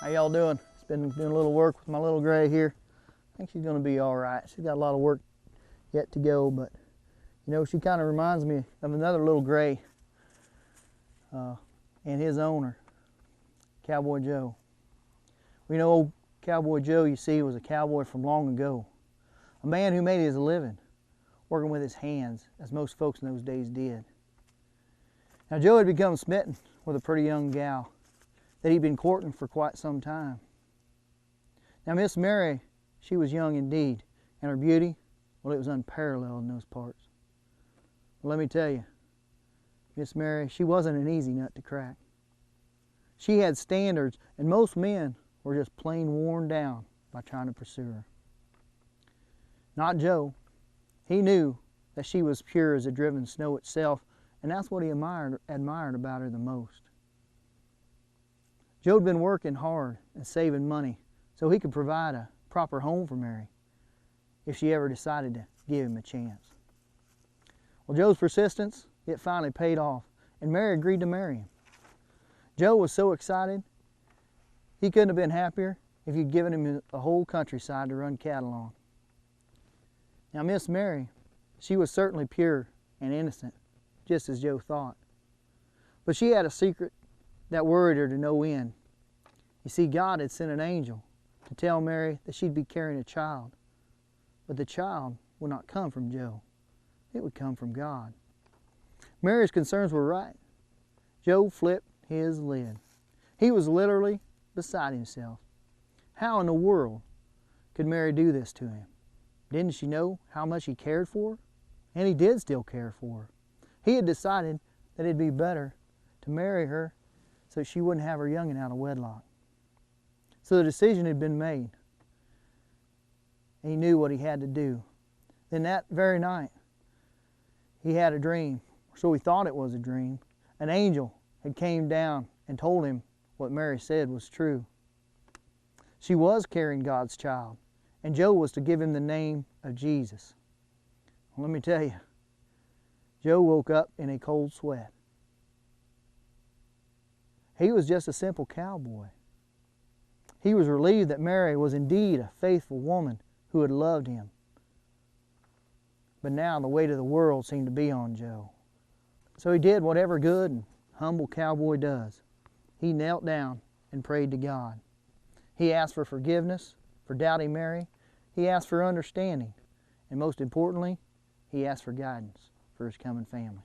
How y'all doing? It's been doing a little work with my little gray here. I think she's gonna be all right. She's got a lot of work yet to go, but you know, she kind of reminds me of another little gray and his owner, Cowboy Joe. We know old Cowboy Joe, you see, was a cowboy from long ago. A man who made his living working with his hands, as most folks in those days did. Now Joe had become smitten with a pretty young gal that he'd been courting for quite some time. Now Miss Mary, she was young indeed, and her beauty, well, it was unparalleled in those parts. Well, let me tell you, Miss Mary, she wasn't an easy nut to crack. She had standards, and most men were just plain worn down by trying to pursue her. Not Joe. He knew that she was pure as the driven snow itself, and that's what he admired about her the most. Joe had been working hard and saving money so he could provide a proper home for Mary if she ever decided to give him a chance. Well, Joe's persistence, it finally paid off, and Mary agreed to marry him. Joe was so excited, he couldn't have been happier if you'd given him a whole countryside to run cattle on. Now, Miss Mary, she was certainly pure and innocent, just as Joe thought. But she had a secret that worried her to no end. You see, God had sent an angel to tell Mary that she'd be carrying a child. But the child would not come from Joe. It would come from God. Mary's concerns were right. Joe flipped his lid. He was literally beside himself. How in the world could Mary do this to him? Didn't she know how much he cared for her? And he did still care for her. He had decided that it'd be better to marry her so she wouldn't have her young'un out of wedlock. So the decision had been made. He knew what he had to do. Then that very night, he had a dream, or so he thought it was a dream. An angel had came down and told him what Mary said was true. She was carrying God's child, and Joe was to give him the name of Jesus. Well, let me tell you, Joe woke up in a cold sweat. He was just a simple cowboy. He was relieved that Mary was indeed a faithful woman who had loved him. But now the weight of the world seemed to be on Joe. So he did what every good and humble cowboy does. He knelt down and prayed to God. He asked for forgiveness for doubting Mary. He asked for understanding. And most importantly, he asked for guidance for his coming family.